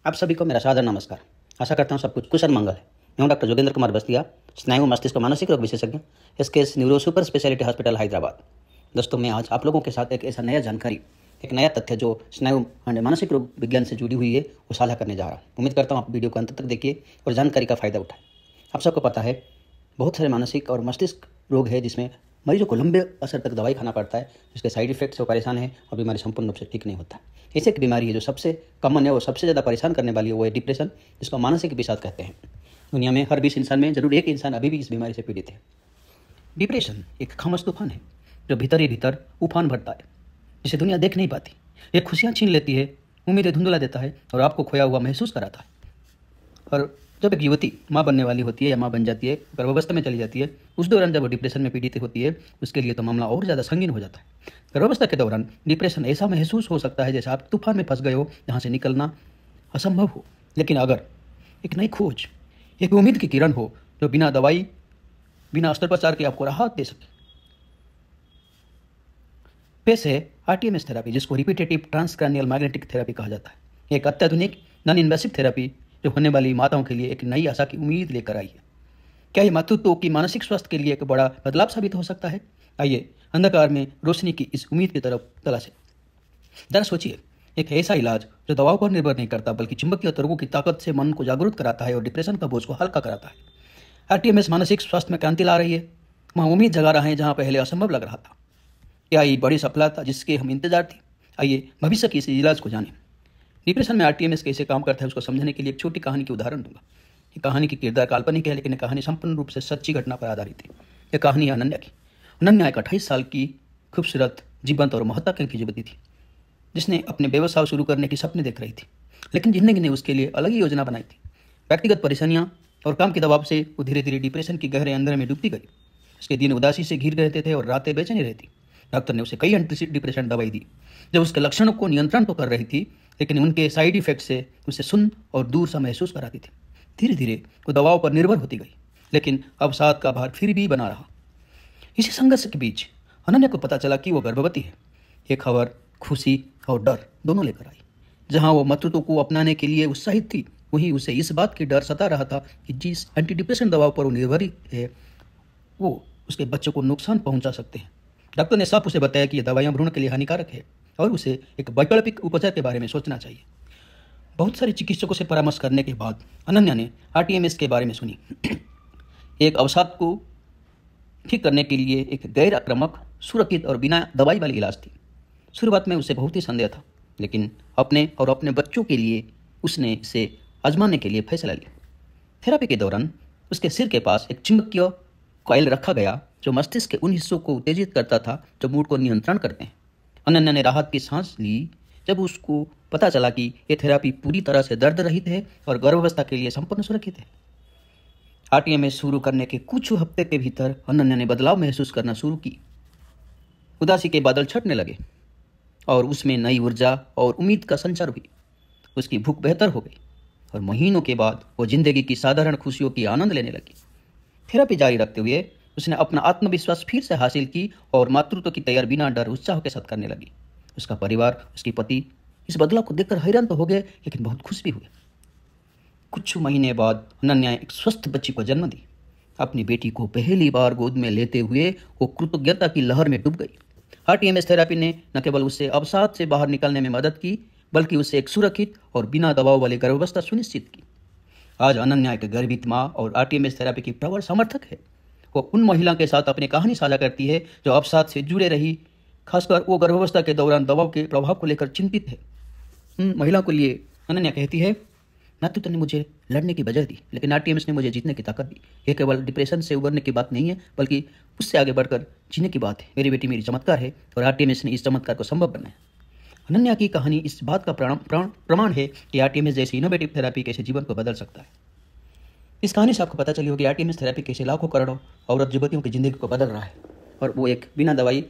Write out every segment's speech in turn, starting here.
आप सभी को मेरा सादर नमस्कार। आशा करता हूँ सब कुछ कुशल मंगल है। मैं हूँ डॉक्टर जोगेंद्र कुमार बस्तिया, स्नायु मस्तिष्क और मानसिक रोग विशेषज्ञ, SKS neuro super speciality hospital Hyderabad. दोस्तों, मैं आज आप लोगों के साथ एक ऐसा नया जानकारी, एक नया तथ्य जो स्नायु और मानसिक रोग विज्ञान से जुड़ी हुई है, वो साझा करने जा रहा हूँ। उम्मीद करता हूँ आप वीडियो को अंत तक देखिए और जानकारी का फायदा उठाएं। आप सबको पता है, बहुत सारे मानसिक और मस्तिष्क रोग है जिसमें मरीजों को लंबे असर तक दवाई खाना पड़ता है, जिसके साइड इफेक्ट से वो परेशान है और बीमारी संपूर्ण रूप से ठीक नहीं होता। ऐसे की बीमारी है जो सबसे कॉमन है और सबसे ज़्यादा परेशान करने वाली है, वो है डिप्रेशन, जिसको मानसिक विषाद कहते हैं। दुनिया में हर 20 इंसान में जरूर एक इंसान अभी भी इस बीमारी से पीड़ित है। डिप्रेशन एक खामोश तूफान है जो भीतर ही भीतर उफान भरता है, जिसे दुनिया देख नहीं पाती। ये खुशियाँ छीन लेती है, उम्मीदें धुंधला देता है और आपको खोया हुआ महसूस कराता है। और जब एक युवती माँ बनने वाली होती है या माँ बन जाती है, गर्भावस्था में चली जाती है, उस दौरान जब वो डिप्रेशन में पीड़ित होती है, उसके लिए तो मामला और ज़्यादा संगीन हो जाता है। गर्भावस्था के दौरान डिप्रेशन ऐसा महसूस हो सकता है जैसे आप तूफान में फंस गए हो, जहाँ से निकलना असंभव हो। लेकिन अगर एक नई खोज, एक उम्मीद की किरण हो जो बिना दवाई, बिना अस्त्रोपचार के आपको राहत दे सके, पेश है आरटीएमएस थेरेपी, जिसको रिपीटेटिव ट्रांसक्रैनियल मैग्नेटिक थेरेपी कहा जाता है। एक अत्याधुनिक नॉन इन्वेसिव थेरेपी जो होने वाली माताओं के लिए एक नई आशा की उम्मीद लेकर आई है। क्या ये मातृत्व की मानसिक स्वास्थ्य के लिए एक बड़ा बदलाव साबित हो सकता है? आइए अंधकार में रोशनी की इस उम्मीद की तरफ तलाशें। जरा सोचिए, एक ऐसा इलाज जो दवाओं पर निर्भर नहीं करता बल्कि चुंबकीय तरंगों की ताकत से मन को जागरूक कराता है और डिप्रेशन का बोझ को हल्का कराता है। आरटीएमएस मानसिक स्वास्थ्य में क्रांति ला रही है, वहाँ उम्मीद जगा रहा है जहाँ पहले असंभव लग रहा था। क्या ये बड़ी सफलता जिसके हम इंतजार थी? आइए भविष्य की इस इलाज को जानें। डिप्रेशन में आरटीएमएस कैसे काम करता है उसको समझने के लिए एक छोटी कहानी की उदाहरण दूंगा। ये कहानी की किरदार काल्पनिक है, लेकिन ये कहानी संपूर्ण रूप से सच्ची घटना पर आधारित है। यह कहानी है अनन्या की। अनन्या एक 28 साल की खूबसूरत, जीवंत और महत्वाकांक्षी युवती थी, जिसने अपने व्यवसाय शुरू करने की सपने देख रही थी। लेकिन जिंदगी ने उसके लिए अलग ही योजना बनाई थी। व्यक्तिगत परेशानियां और काम के दबाव से वो धीरे धीरे डिप्रेशन की गहरे अंधेरे में डूबती गई। उसके दिन उदासी से घिर रहते थे और रातें बेचैनी रहती। डॉक्टर ने उसे कई एंटी डिप्रेशन दवाई दी, जब उसके लक्षणों को नियंत्रण तो कर रही थी, लेकिन उनके साइड इफेक्ट से उसे सुन्न और दूर सा महसूस कराती थी। धीरे धीरे वो दवाओं पर निर्भर होती गई, लेकिन अवसाद का भार फिर भी बना रहा। इसी संघर्ष के बीच अनन्या को पता चला कि वो गर्भवती है। ये खबर खुशी और डर दोनों लेकर आई। जहां वो मातृत्व को अपनाने के लिए उत्साहित थी, वहीं उसे इस बात की डर सता रहा था कि जिस एंटी डिप्रेशन दवाओं पर वो निर्भर है, वो उसके बच्चों को नुकसान पहुंचा सकते हैं। डॉक्टर ने साफ उसे बताया कि ये दवाइयाँ भ्रूण के लिए हानिकारक है और उसे एक वैकल्पिक उपचार के बारे में सोचना चाहिए। बहुत सारे चिकित्सकों से परामर्श करने के बाद अनन्या ने आरटीएमएस के बारे में सुनी। एक अवसाद को ठीक करने के लिए एक गैर आक्रामक, सुरक्षित और बिना दवाई वाली इलाज थी। शुरुआत में उसे बहुत ही संदेह था, लेकिन अपने और अपने बच्चों के लिए उसने इसे आजमाने के लिए फैसला लिया। थेरेपी के दौरान उसके सिर के पास एक चुंबकीय कॉइल रखा गया जो मस्तिष्क के उन हिस्सों को उत्तेजित करता था जो मूड को नियंत्रण करते हैं। अनन्या ने राहत की सांस ली जब उसको पता चला कि यह थेरेपी पूरी तरह से दर्द रहित है और गर्भावस्था के लिए संपूर्ण सुरक्षित है। आरटीएमएस शुरू करने के कुछ हफ्ते के भीतर अनन्या ने बदलाव महसूस करना शुरू की। उदासी के बादल छटने लगे और उसमें नई ऊर्जा और उम्मीद का संचार हुई। उसकी भूख बेहतर हो गई और महीनों के बाद वो जिंदगी की साधारण खुशियों की आनंद लेने लगी। थेरेपी जारी रखते हुए उसने अपना आत्मविश्वास फिर से हासिल की और मातृत्व की तैयार बिना डर उत्साह के साथ करने लगी। उसका परिवार, उसकी पति इस बदलाव को देखकर हैरान तो हो गए, लेकिन बहुत खुश भी हुए। कुछ महीने बाद अनन्या एक स्वस्थ बच्ची को जन्म दी। अपनी बेटी को पहली बार गोद में लेते हुए वो कृतज्ञता की लहर में डूब गई। आरटीएमएस थेरेपी ने न केवल उससे अवसाद से बाहर निकलने में मदद की, बल्कि उसे एक सुरक्षित और बिना दबाव वाली गर्भावस्था सुनिश्चित की। आज अनन्या एक गर्वित माँ और आरटीएमएस थेरेपी की प्रबल समर्थक है। वो उन महिलाओं के साथ अपनी कहानी साझा करती है जो अवसाद से जुड़े रही, खासकर वो गर्भावस्था के दौरान दवाओं के प्रभाव को लेकर चिंतित है। उन महिलाओं के लिए अनन्या कहती है, मातृत्व ने मुझे लड़ने की वजह दी, लेकिन आरटीएमएस ने मुझे जीतने की ताकत दी। ये केवल डिप्रेशन से उबरने की बात नहीं है, बल्कि उससे आगे बढ़कर जीने की बात है। मेरी बेटी मेरी चमत्कार है और आरटीएमएस ने इस चमत्कार को संभव बनाया। अनन्या की कहानी इस बात का प्रमाण है कि आरटीएमएस जैसी इनोवेटिव थेरेपी कैसे जीवन को बदल सकता है। इस कहानी से आपको पता चली होगी आरटीएमएस थेरेपी कैसे लाखों करोड़ों औरत युवतियों की जिंदगी को बदल रहा है, और वो एक बिना दवाई,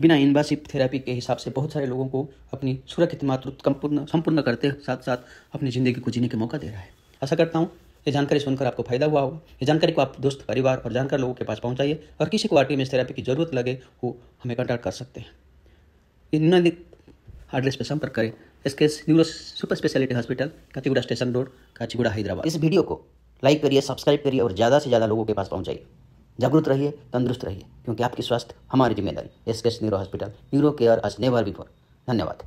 बिना इन्वेसिव थेरेपी के हिसाब से बहुत सारे लोगों को अपनी सुरक्षित मातृत्व संपूर्ण करते साथ साथ अपनी ज़िंदगी को जीने का मौका दे रहा है। आशा करता हूँ ये जानकारी सुनकर आपको फायदा हुआ होगा। ये जानकारी को आप दोस्त, परिवार और जानकार लोगों के पास पहुँचाइए, और किसी को आरटीएमएस थेरेपी की जरूरत लगे वो हमें कॉन्टैक्ट कर सकते हैं। निम्नलिखित एड्रेस पर संपर्क करें। SKS neuro super speciality hospital, Kachiguda station road, Kachiguda, Hyderabad. इस वीडियो को लाइक करिए, सब्सक्राइब करिए और ज़्यादा से ज़्यादा लोगों के पास पहुंचाइए। जागरूक रहिए, तंदुरुस्त रहिए, क्योंकि आपकी स्वास्थ्य हमारी जिम्मेदारी। SKS neuro hospital, neuro care as never before. धन्यवाद।